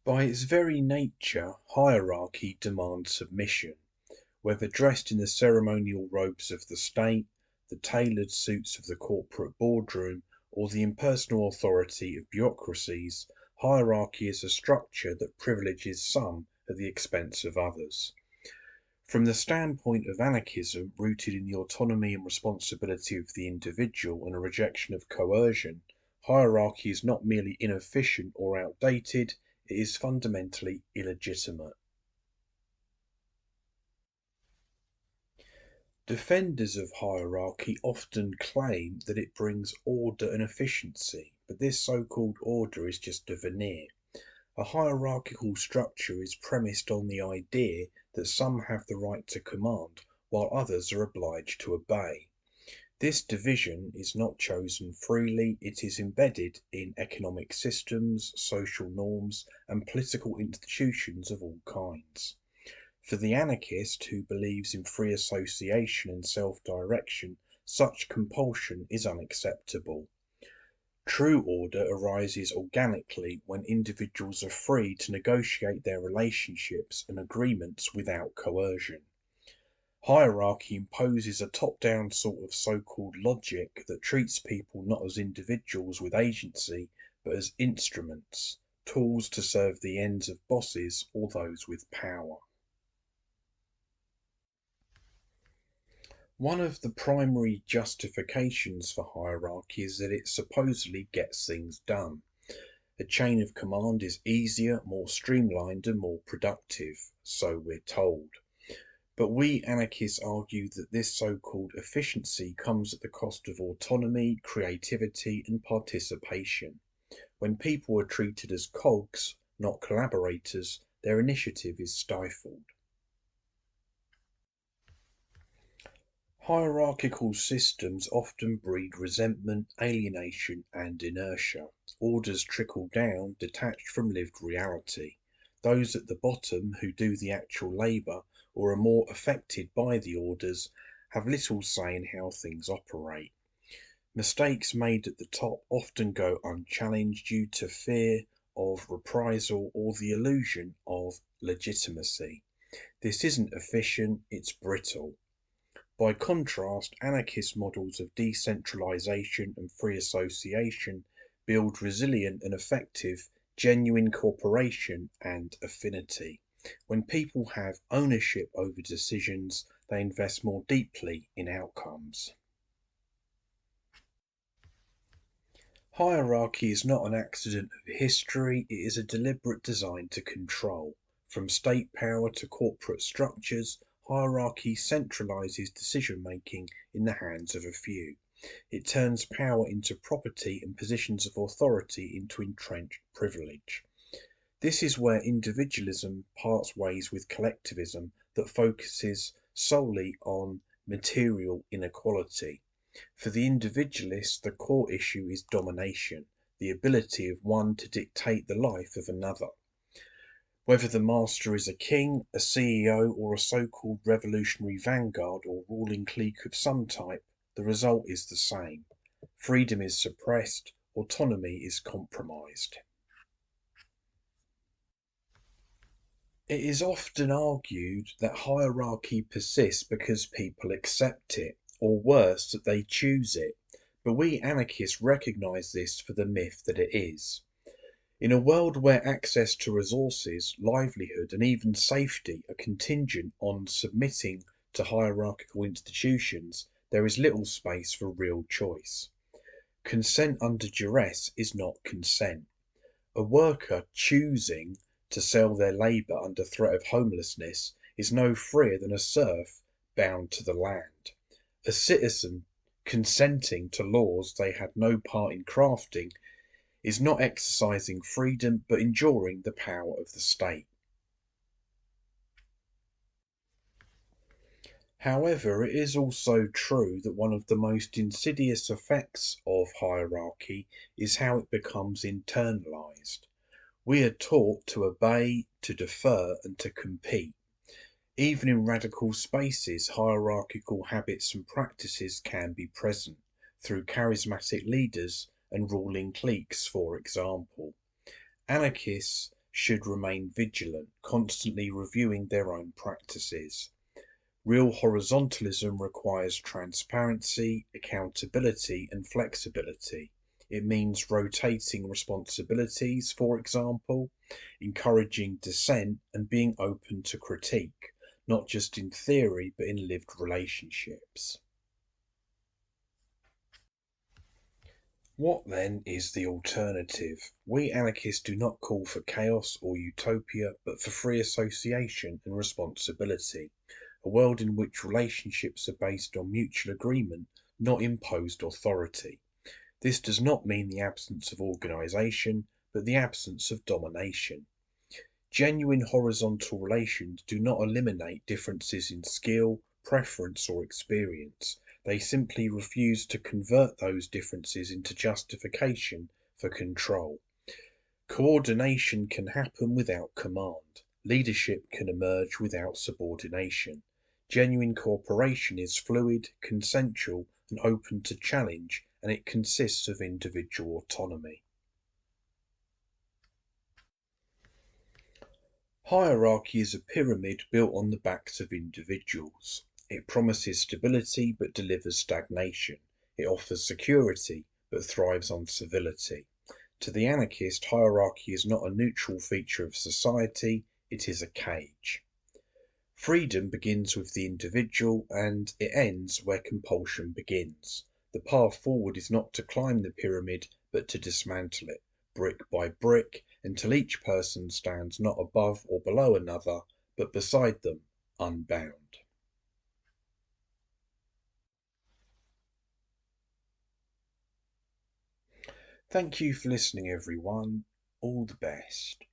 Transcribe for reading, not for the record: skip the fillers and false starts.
By its very nature, hierarchy demands submission, whether dressed in the ceremonial robes of the state, the tailored suits of the corporate boardroom, or the impersonal authority of bureaucracies. Hierarchy is a structure that privileges some at the expense of others. From the standpoint of anarchism, rooted in the autonomy and responsibility of the individual and a rejection of coercion, hierarchy is not merely inefficient or outdated, it is fundamentally illegitimate. Defenders of hierarchy often claim that it brings order and efficiency, but this so-called order is just a veneer. A hierarchical structure is premised on the idea that some have the right to command, while others are obliged to obey. This division is not chosen freely, it is embedded in economic systems, social norms, and political institutions of all kinds. For the anarchist who believes in free association and self-direction, such compulsion is unacceptable. True order arises organically when individuals are free to negotiate their relationships and agreements without coercion. Hierarchy imposes a top-down sort of so-called logic that treats people not as individuals with agency, but as instruments, tools to serve the ends of bosses or those with power. One of the primary justifications for hierarchy is that it supposedly gets things done. A chain of command is easier, more streamlined, and more productive, so we're told. But we anarchists argue that this so-called efficiency comes at the cost of autonomy, creativity, and participation. When people are treated as cogs, not collaborators, their initiative is stifled. Hierarchical systems often breed resentment, alienation, and inertia. Orders trickle down, detached from lived reality. Those at the bottom, who do the actual labour or are more affected by the orders, have little say in how things operate. Mistakes made at the top often go unchallenged due to fear of reprisal or the illusion of legitimacy. This isn't efficient, it's brittle. By contrast, anarchist models of decentralization and free association build resilient and effective, genuine cooperation and affinity. When people have ownership over decisions, they invest more deeply in outcomes. Hierarchy is not an accident of history, it is a deliberate design to control. From state power to corporate structures, hierarchy centralizes decision-making in the hands of a few. It turns power into property and positions of authority into entrenched privilege. This is where individualism parts ways with collectivism that focuses solely on material inequality. For the individualist, the core issue is domination, the ability of one to dictate the life of another. Whether the master is a king, a CEO, or a so-called revolutionary vanguard or ruling clique of some type, the result is the same. Freedom is suppressed, autonomy is compromised. It is often argued that hierarchy persists because people accept it, or worse, that they choose it, but we anarchists recognise this for the myth that it is. In a world where access to resources, livelihood, and even safety are contingent on submitting to hierarchical institutions, there is little space for real choice. Consent under duress is not consent. A worker choosing to sell their labour under threat of homelessness is no freer than a serf bound to the land. A citizen consenting to laws they had no part in crafting is not exercising freedom but enduring the power of the state. However, it is also true that one of the most insidious effects of hierarchy is how it becomes internalized. We are taught to obey, to defer, and to compete. Even in radical spaces, hierarchical habits and practices can be present, through charismatic leaders and ruling cliques, for example. Anarchists should remain vigilant, constantly reviewing their own practices. Real horizontalism requires transparency, accountability, and flexibility. It means rotating responsibilities, for example, encouraging dissent, and being open to critique, not just in theory but in lived relationships. What then is the alternative? We anarchists do not call for chaos or utopia, but for free association and responsibility, a world in which relationships are based on mutual agreement, not imposed authority. This does not mean the absence of organisation, but the absence of domination. Genuine horizontal relations do not eliminate differences in skill, preference, or experience. They simply refuse to convert those differences into justification for control. Coordination can happen without command. Leadership can emerge without subordination. Genuine cooperation is fluid, consensual, and open to challenge, and it consists of individual autonomy. Hierarchy is a pyramid built on the backs of individuals. It promises stability but delivers stagnation. It offers security but thrives on civility. To the anarchist, hierarchy is not a neutral feature of society, it is a cage. Freedom begins with the individual and it ends where compulsion begins. The path forward is not to climb the pyramid but to dismantle it, brick by brick, until each person stands not above or below another, but beside them, unbound. Thank you for listening, everyone. All the best.